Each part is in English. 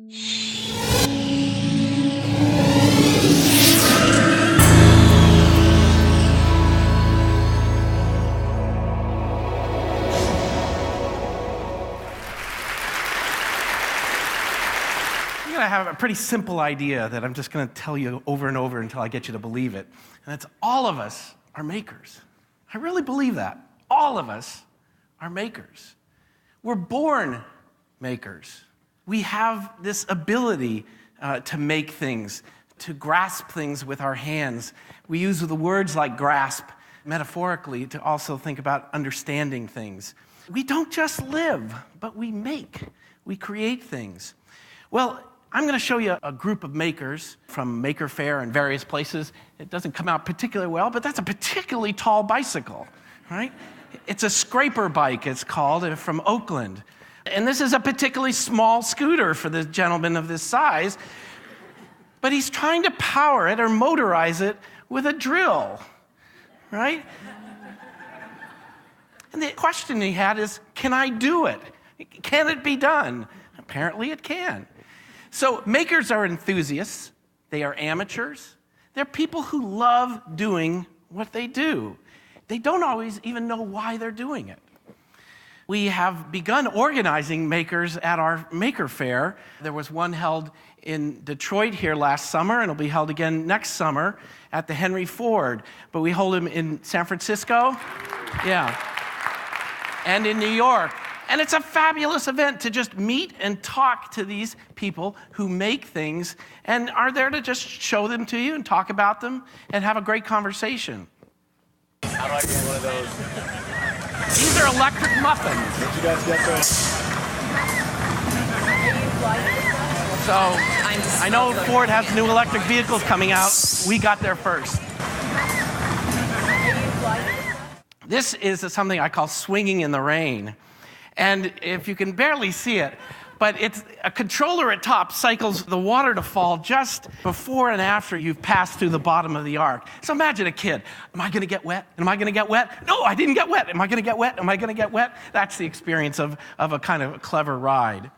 I have a pretty simple idea that I'm just going to tell you over and over until I get you to believe it. And it's all of us are makers. I really believe that. All of us are makers. We're born makers. We have this ability to make things, to grasp things with our hands. We use the words like grasp metaphorically to also think about understanding things. We don't just live, but we make. We create things. Well, I'm going to show you a group of makers from Maker Faire and various places. It doesn't come out particularly well, but that's a particularly tall bicycle, right? It's a scraper bike, it's called, from Oakland. And this is a particularly small scooter for the gentleman of this size, but he's trying to power it or motorize it with a drill, right? And the question he had is, can I do it? Can it be done? Apparently it can. So makers are enthusiasts. They are amateurs. They're people who love doing what they do. They don't always even know why they're doing it. We have begun organizing makers at our Maker Faire. There was one held in Detroit here last summer, and it'll be held again next summer at the Henry Ford. But we hold them in San Francisco, and in New York. And it's a fabulous event to just meet and talk to these people who make things and are there to just show them to you and talk about them and have a great conversation. How do I get one of those? These are electric muffins. Did you guys get those? So I know Ford has new electric vehicles coming out. We got there first. This is something I call swinging in the rain. And if you can barely see it, but it's a controller at top cycles the water to fall just before and after you've passed through the bottom of the ark. So imagine a kid. Am I going to get wet? Am I going to get wet? No, I didn't get wet. Am I going to get wet? Am I going to get wet? That's the experience of a kind of a clever ride.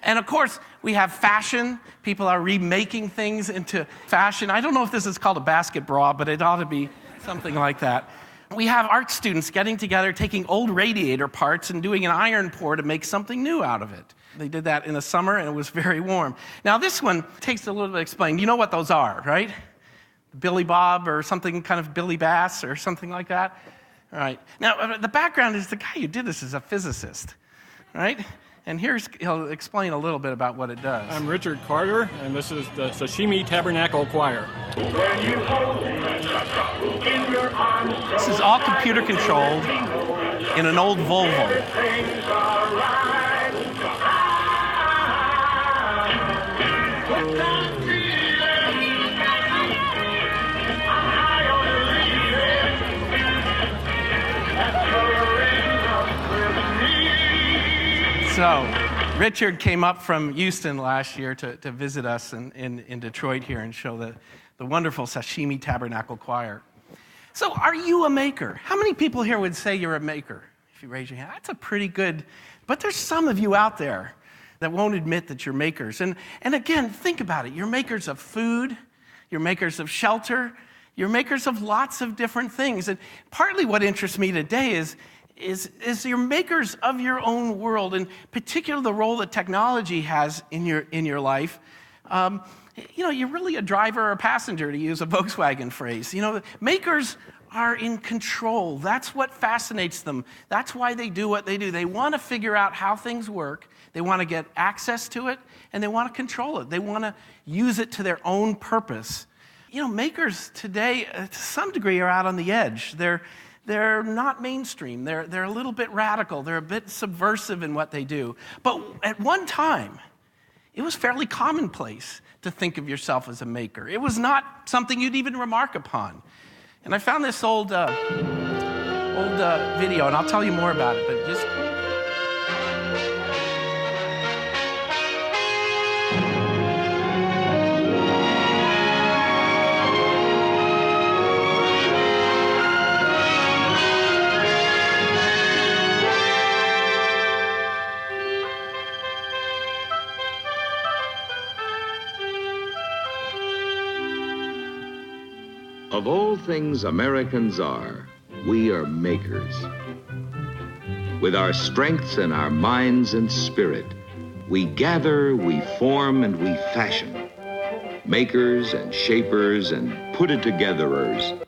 And of course, we have fashion. People are remaking things into fashion. I don't know if this is called a basket bra, but it ought to be something like that. We have art students getting together, taking old radiator parts and doing an iron pour to make something new out of it. They did that in the summer, and it was very warm. Now, this one takes a little bit to explain. You know what those are, right? Billy Bob or something kind of Billy Bass or something like that? All right. Now, the background is the guy who did this is a physicist, right? And he'll explain a little bit about what it does. I'm Richard Carter, and this is the Sashimi Tabernacle Choir. This is all computer controlled in an old Volvo. So, Richard came up from Houston last year to visit us in Detroit here and show the wonderful Sashimi Tabernacle Choir. So, are you a maker? How many people here would say you're a maker? If you raise your hand, that's a pretty good, but there's some of you out there that won't admit that you're makers. And again, think about it. You're makers of food, you're makers of shelter, you're makers of lots of different things. And partly what interests me today is you're makers of your own world, and particularly the role that technology has in your life. You're really a driver or a passenger, to use a Volkswagen phrase. Makers are in control. That's what fascinates them. That's why they do what they do. They want to figure out how things work. They want to get access to it, and they want to control it. They want to use it to their own purpose. Makers today, to some degree, are out on the edge. They're not mainstream. They're a little bit radical. They're a bit subversive in what they do. But at one time, it was fairly commonplace to think of yourself as a maker. It was not something you'd even remark upon. And I found this old video, and I'll tell you more about it, but just... Of all things Americans are, we are makers. With our strengths and our minds and spirit, we gather, we form, and we fashion. Makers and shapers and put-it-togetherers.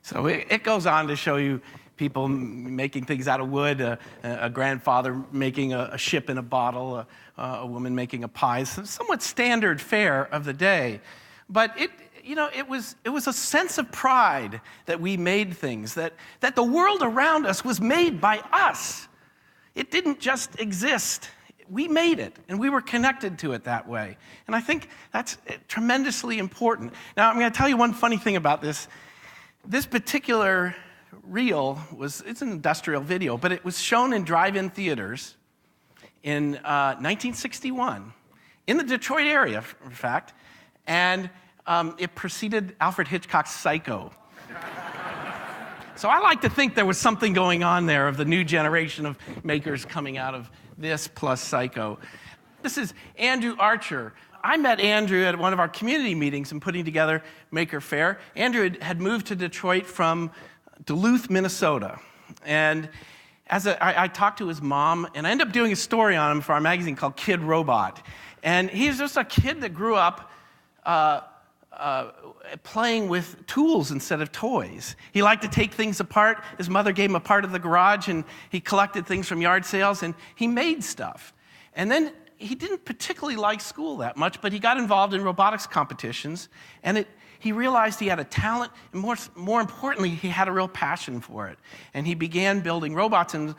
So it goes on to show you people making things out of wood, a grandfather making a ship in a bottle, a woman making a pie, somewhat standard fare of the day. But it was a sense of pride that we made things, that the world around us was made by us. It didn't just exist. We made it, and we were connected to it that way. And I think that's tremendously important. Now, I'm going to tell you one funny thing about this. This particular reel it's an industrial video, but it was shown in drive-in theaters in 1961 in the Detroit area, in fact, and it preceded Alfred Hitchcock's Psycho. So I like to think there was something going on there of the new generation of makers coming out of this plus Psycho. This is Andrew Archer. I met Andrew at one of our community meetings and putting together Maker Faire. Andrew had moved to Detroit from Duluth, Minnesota. And I talked to his mom, and I ended up doing a story on him for our magazine called Kid Robot. And he's just a kid that grew up playing with tools instead of toys. He liked to take things apart. His mother gave him a part of the garage, and he collected things from yard sales, and he made stuff. And then he didn't particularly like school that much, but he got involved in robotics competitions, and he realized he had a talent, and more importantly, he had a real passion for it. And he began building robots, and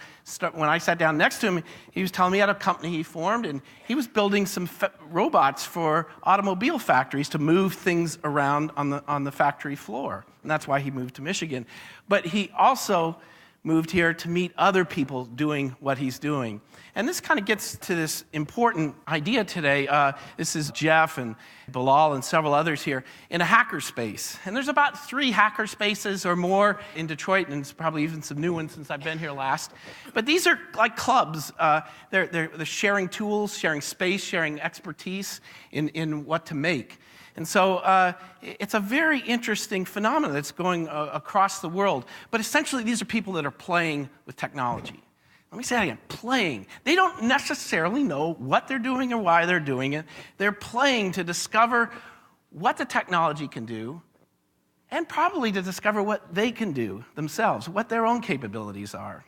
when I sat down next to him, he was telling me he had a company he formed, and he was building some robots for automobile factories to move things around on the factory floor. And that's why he moved to Michigan. But he also moved here to meet other people doing what he's doing. And this kind of gets to this important idea today. This is Jeff and Bilal and several others here in a hackerspace. And there's about 3 hackerspaces or more in Detroit, and it's probably even some new ones since I've been here last. But these are like clubs. They're sharing tools, sharing space, sharing expertise in what to make. And so it's a very interesting phenomenon that's going across the world. But essentially, these are people that are playing with technology. Let me say that again, playing. They don't necessarily know what they're doing or why they're doing it. They're playing to discover what the technology can do and probably to discover what they can do themselves, what their own capabilities are.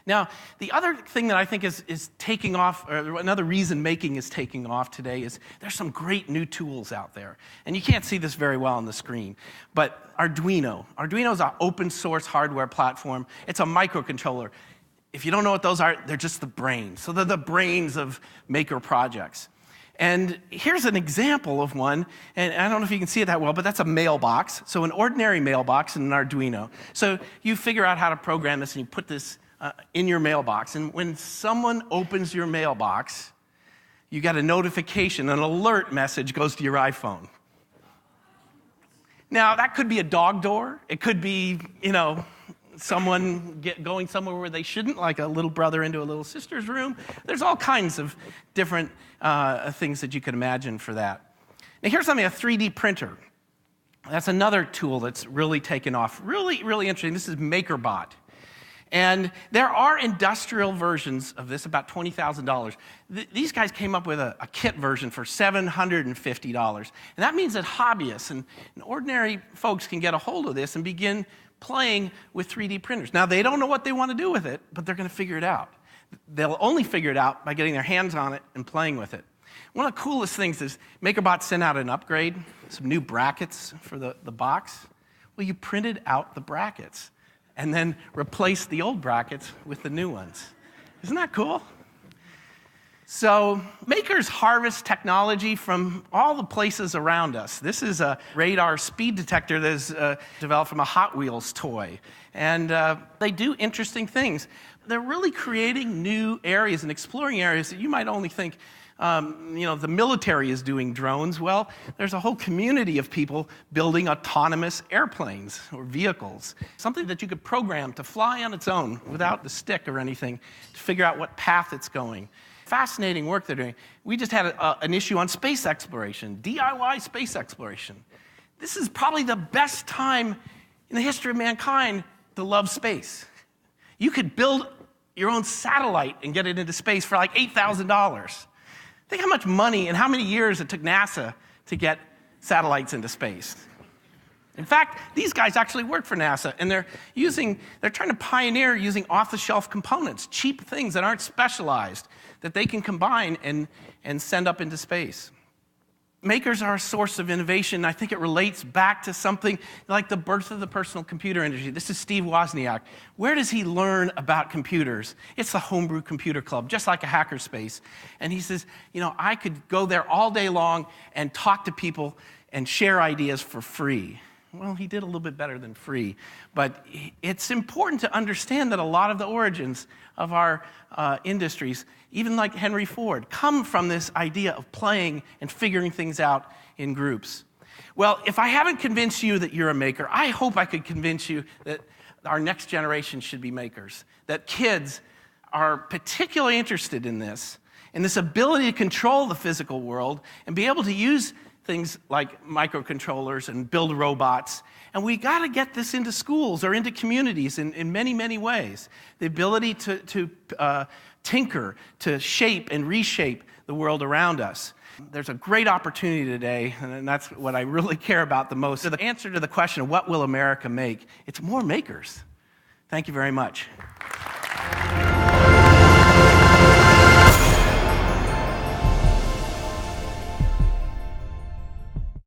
Now, the other thing that I think is taking off, or another reason making is taking off today is there's some great new tools out there. And you can't see this very well on the screen, but Arduino. Arduino is an open source hardware platform. It's a microcontroller. If you don't know what those are, they're just the brains. So they're the brains of maker projects. And here's an example of one, and I don't know if you can see it that well, but that's a mailbox. So an ordinary mailbox in an Arduino. So you figure out how to program this and you put this in your mailbox. And when someone opens your mailbox, you get a notification, an alert message goes to your iPhone. Now, that could be a dog door. It could be, someone going somewhere where they shouldn't, like a little brother into a little sister's room. There's all kinds of different things that you could imagine for that. Now, here's something, a 3D printer. That's another tool that's really taken off. Really, really interesting. This is MakerBot. And there are industrial versions of this, about $20,000. These guys came up with a kit version for $750. And that means that hobbyists and ordinary folks can get a hold of this and begin playing with 3D printers. Now, they don't know what they want to do with it, but they're going to figure it out. They'll only figure it out by getting their hands on it and playing with it. One of the coolest things is MakerBot sent out an upgrade, some new brackets for the box. Well, you printed out the brackets and then replaced the old brackets with the new ones. Isn't that cool? So makers harvest technology from all the places around us. This is a radar speed detector that is developed from a Hot Wheels toy. And they do interesting things. They're really creating new areas and exploring areas that you might only think, the military is doing drones. Well, there's a whole community of people building autonomous airplanes or vehicles, something that you could program to fly on its own without the stick or anything to figure out what path it's going. Fascinating work they're doing. We just had an issue on space exploration, DIY space exploration. this is probably the best time in the history of mankind to love space. You could build your own satellite and get it into space for like $8,000. Think how much money and how many years it took NASA to get satellites into space. In fact, these guys actually work for NASA, and they're trying to pioneer using off-the-shelf components, cheap things that aren't specialized, that they can combine and send up into space. Makers are a source of innovation. I think it relates back to something like the birth of the personal computer industry. This is Steve Wozniak. Where does he learn about computers? It's the Homebrew Computer Club, just like a hackerspace. And he says, I could go there all day long and talk to people and share ideas for free. Well, he did a little bit better than free, but it's important to understand that a lot of the origins of our industries, even like Henry Ford, come from this idea of playing and figuring things out in groups. Well, if I haven't convinced you that you're a maker, I hope I could convince you that our next generation should be makers, that kids are particularly interested in this ability to control the physical world and be able to use things like microcontrollers and build robots. And we got to get this into schools or into communities in many, many ways. The ability to tinker, to shape and reshape the world around us. There's a great opportunity today, and that's what I really care about the most. So the answer to the question of what will America make, it's more makers. Thank you very much.